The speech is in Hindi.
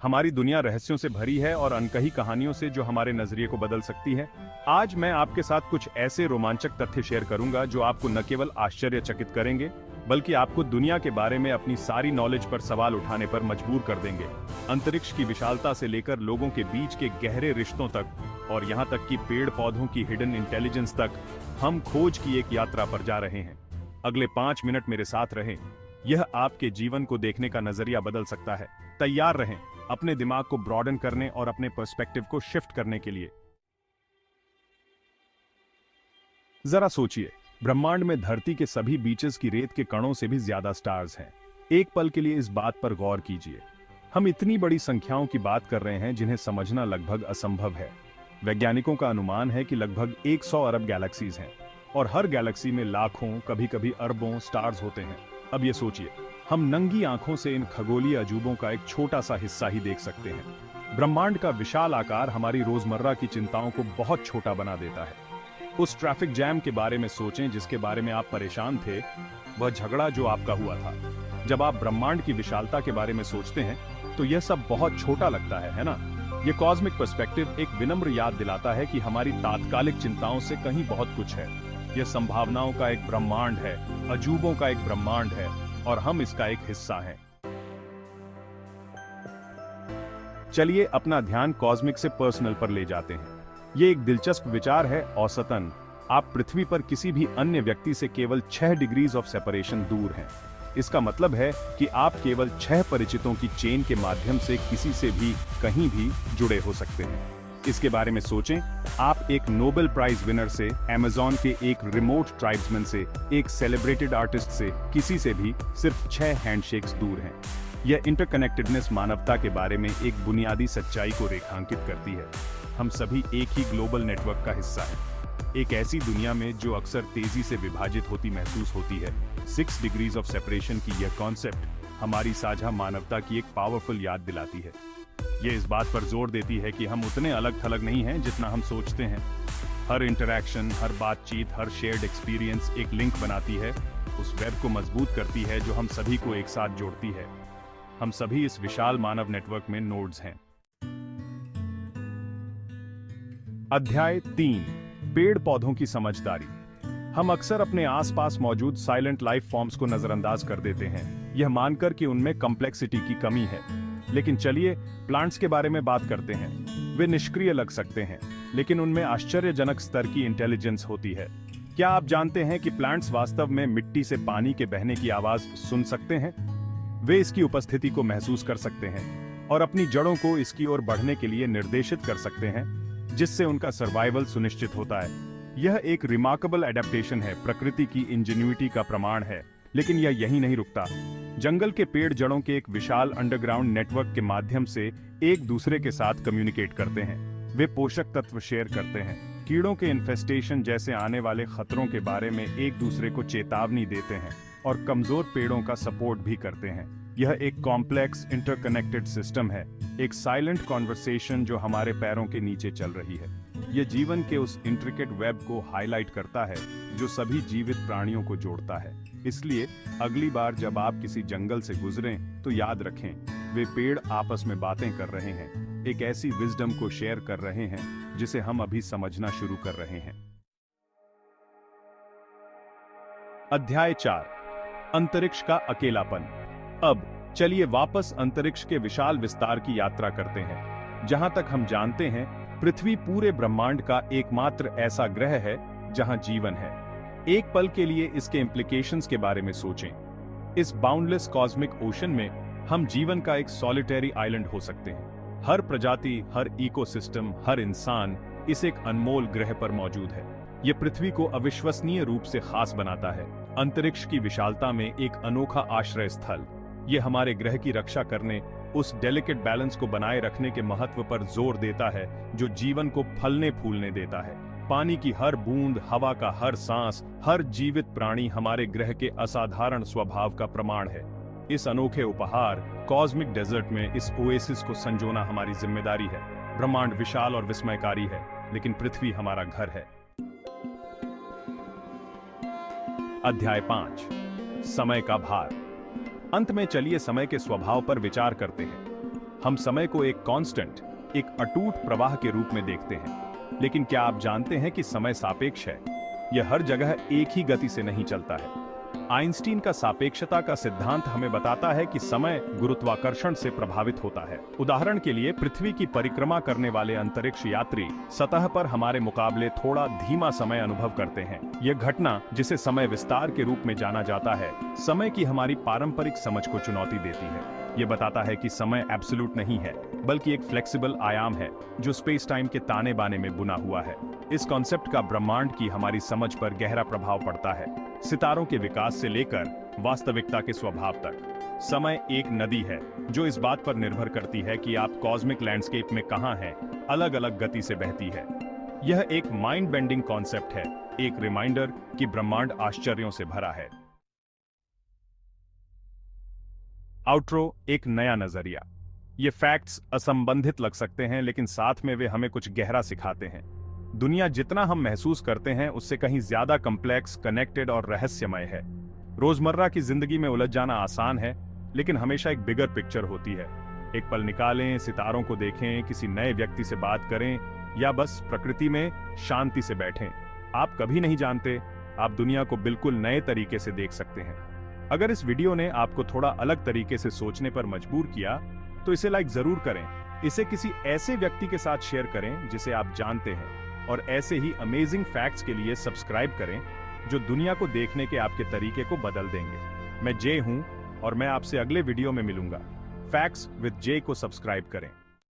हमारी दुनिया रहस्यों से भरी है और अनकही कहानियों से जो हमारे नजरिए को बदल सकती है। आज मैं आपके साथ कुछ ऐसे रोमांचक तथ्य शेयर करूंगा जो आपको न केवल आश्चर्यचकित करेंगे, बल्कि आपको दुनिया के बारे में अपनी सारी नॉलेज पर सवाल उठाने पर मजबूर कर देंगे। अंतरिक्ष की विशालता से लेकर लोगों के बीच के गहरे रिश्तों तक और यहाँ तक कि पेड़ पौधों की हिडन इंटेलिजेंस तक, हम खोज की एक यात्रा पर जा रहे हैं। अगले 5 मिनट मेरे साथ रहें। यह आपके जीवन को देखने का नजरिया बदल सकता है। तैयार रहें अपने दिमाग को ब्रॉडन करने और अपने पर्सपेक्टिव को शिफ्ट करने के लिए। जरा सोचिए, ब्रह्मांड में धरती के सभी बीचेस की रेत के कणों से भी ज्यादा स्टार्स हैं। एक पल के लिए इस बात पर गौर कीजिए। हम इतनी बड़ी संख्याओं की बात कर रहे हैं जिन्हें समझना लगभग असंभव है। वैज्ञानिकों का अनुमान है कि लगभग 100 अरब गैलेक्सीज हैं और हर गैलेक्सी में लाखों, कभी-कभी अरबों स्टार्स होते हैं। अब ये सोचिए, हम नंगी आंखों से इन खगोलीय अजूबों का एक छोटा सा हिस्सा ही देख सकते हैं। ब्रह्मांड का विशाल आकार हमारी रोजमर्रा की चिंताओं को बहुत छोटा बना देता है। उस ट्रैफिक जैम के बारे में सोचें जिसके बारे में आप परेशान थे, वह झगड़ा जो आपका हुआ था। जब आप ब्रह्मांड की विशालता के बारे में सोचते हैं तो यह सब बहुत छोटा लगता है ना? ये कॉस्मिक पर्सपेक्टिव एक विनम्र याद दिलाता है कि हमारी तात्कालिक चिंताओं से कहीं बहुत कुछ है। यह संभावनाओं का एक ब्रह्मांड है, अजूबों का एक ब्रह्मांड है और हम इसका एक हिस्सा हैं। चलिए अपना ध्यान कॉस्मिक से पर्सनल पर ले जाते हैं। ये एक दिलचस्प विचार है। औसतन आप पृथ्वी पर किसी भी अन्य व्यक्ति से केवल 6 डिग्रीज ऑफ सेपरेशन दूर हैं। इसका मतलब है कि आप केवल 6 परिचितों की चेन के माध्यम से किसी से भी कहीं भी जुड़े हो सकते हैं। इसके बारे में सोचें, आप एक नोबेल प्राइज विनर से, अमेज़न के एक रिमोट ट्राइब्समैन से, एक सेलिब्रेटेड आर्टिस्ट से, किसी से भी सिर्फ 6 हैंडशेक्स दूर हैं। यह इंटरकनेक्टेडनेस मानवता के बारे में एक बुनियादी सच्चाई को रेखांकित करती है। हम सभी एक ही ग्लोबल नेटवर्क का हिस्सा हैं। एक ऐसी दुनिया में जो अक्सर तेजी से विभाजित होती महसूस होती है। 6 डिग्रीज ऑफ सेपरेशन की यह कॉन्सेप्ट हमारी साझा मानवता की एक पावरफुल याद दिलाती है। ये इस बात पर जोर देती है कि हम उतने अलग थलग नहीं हैं जितना हम सोचते हैं। हर इंटरैक्शन, हर बातचीत, हर शेयर्ड एक्सपीरियंस एक लिंक बनाती है, उस वेब को मजबूत करती है जो हम सभी को एक साथ जोड़ती है। हम सभी इस विशाल मानव नेटवर्क में नोड्स हैं। अध्याय 3, पेड़ पौधों की समझदारी। हम अक्सर अपने आसपास मौजूद साइलेंट लाइफ फॉर्म्स को नजरअंदाज कर देते हैं, यह मानकर कि उनमें कॉम्प्लेक्सिटी की कमी है। लेकिन चलिए प्लांट्स के बारे में बात करते हैं। वे निष्क्रिय लग सकते हैं, लेकिन उनमें आश्चर्यजनक स्तर की इंटेलिजेंस होती है। क्या आप जानते हैं कि प्लांट्स वास्तव में मिट्टी से पानी के बहने की आवाज सुन सकते हैं? वे इसकी उपस्थिति को महसूस कर सकते हैं और अपनी जड़ों को इसकी ओर बढ़ने के लिए निर्देशित कर सकते हैं, जिससे उनका सर्वाइवल सुनिश्चित होता है। यह एक रिमार्केबल एडेप्टेशन है, प्रकृति की इंजेन्युइटी का प्रमाण है। लेकिन यह यहीं नहीं रुकता। जंगल के पेड़ जड़ों के एक विशाल अंडरग्राउंड नेटवर्क के माध्यम से एक दूसरे के साथ कम्युनिकेट करते हैं। वे पोषक तत्व शेयर करते हैं, कीड़ों के इन्फेस्टेशन जैसे आने वाले खतरों के बारे में एक दूसरे को चेतावनी देते हैं और कमजोर पेड़ों का सपोर्ट भी करते हैं। यह एक कॉम्प्लेक्स इंटरकनेक्टेड सिस्टम है, एक साइलेंट कॉन्वर्सेशन जो हमारे पैरों के नीचे चल रही है। यह जीवन के उस इंट्रिकेट वेब को हाईलाइट करता है जो सभी जीवित प्राणियों को जोड़ता है। इसलिए अगली बार जब आप किसी जंगल से गुजरें तो याद रखें, वे पेड़ आपस में बातें कर रहे हैं, एक ऐसी विजडम को शेयर कर रहे हैं जिसे हम अभी समझना शुरू कर रहे हैं। अध्याय 4, अंतरिक्ष का अकेलापन। अब चलिए वापस अंतरिक्ष के विशाल विस्तार की यात्रा करते हैं। जहां तक हम जानते हैं, पृथ्वी पूरे ब्रह्मांड का एकमात्र ऐसा ग्रह है जहां जीवन है। एक पल के लिए इसके इम्प्लीकेशंस के बारे में सोचें। इस बाउंडलेस कॉस्मिक ओशन में हम जीवन का एक सॉलिटरी आइलैंड हो सकते हैं। हर प्रजाति, हर इकोसिस्टम, हर इंसान इस एक अनमोल ग्रह पर मौजूद है। यह पृथ्वी को अविश्वसनीय रूप से खास बनाता है। अंतरिक्ष की विशालता में एक अनोखा आश्रय स्थल। यह हमारे ग्रह की रक्षा करने, उस डेलिकेट बैलेंस को बनाए रखने के महत्व पर जोर देता है जो जीवन को फलने फूलने देता है। पानी की हर बूंद, हवा का हर सांस, हर जीवित प्राणी हमारे ग्रह के असाधारण स्वभाव का प्रमाण है। इस अनोखे उपहार कॉस्मिक डेजर्ट में इस ओएसिस को संजोना हमारी जिम्मेदारी है। ब्रह्मांड विशाल और विस्मयकारी है, लेकिन पृथ्वी हमारा घर है। अध्याय 5, समय का भार। अंत में चलिए समय के स्वभाव पर विचार करते हैं। हम समय को एक कांस्टेंट, एक अटूट प्रवाह के रूप में देखते हैं। लेकिन क्या आप जानते हैं कि समय सापेक्ष है? यह हर जगह एक ही गति से नहीं चलता है। आइंस्टीन का सापेक्षता का सिद्धांत हमें बताता है कि समय गुरुत्वाकर्षण से प्रभावित होता है। उदाहरण के लिए, पृथ्वी की परिक्रमा करने वाले अंतरिक्ष यात्री सतह पर हमारे मुकाबले थोड़ा धीमा समय अनुभव करते हैं। यह घटना, जिसे समय विस्तार के रूप में जाना जाता है, समय की हमारी पारंपरिक समझ को चुनौती देती है। ये बताता है कि समय एब्सोल्यूट नहीं है, बल्कि एक फ्लेक्सिबल आयाम है जो स्पेस टाइम के ताने बाने में बुना हुआ है। इस कॉन्सेप्ट का ब्रह्मांड की हमारी समझ पर गहरा प्रभाव पड़ता है, सितारों के विकास से लेकर वास्तविकता के स्वभाव तक। समय एक नदी है जो इस बात पर निर्भर करती है कि आप कॉस्मिक लैंडस्केप में कहां हैं, अलग अलग गति से बहती है। यह एक माइंड बेंडिंग कॉन्सेप्ट है, एक रिमाइंडर कि ब्रह्मांड आश्चर्यों से भरा है। आउट्रो, एक नया नजरिया। ये फैक्ट्स असंबंधित लग सकते हैं, लेकिन साथ में वे हमें कुछ गहरा सिखाते हैं। दुनिया जितना हम महसूस करते हैं उससे कहीं ज्यादा कॉम्प्लेक्स, कनेक्टेड और रहस्यमय है। रोजमर्रा की जिंदगी में उलझ जाना आसान है, लेकिन हमेशा एक बिगर पिक्चर होती है। एक पल निकालें, सितारों को देखें, किसी नए व्यक्ति से बात करें या बस प्रकृति में शांति से बैठें। आप कभी नहीं जानते, आप दुनिया को बिल्कुल नए तरीके से देख सकते हैं। अगर इस वीडियो ने आपको थोड़ा अलग तरीके से सोचने पर मजबूर किया, तो इसे लाइक जरूर करें। इसे किसी ऐसे व्यक्ति के साथ शेयर करें जिसे आप जानते हैं, और ऐसे ही अमेजिंग फैक्ट्स के लिए सब्सक्राइब करें जो दुनिया को देखने के आपके तरीके को बदल देंगे। मैं जे हूं और मैं आपसे अगले वीडियो में मिलूंगा। फैक्ट्स विद जे को सब्सक्राइब करें।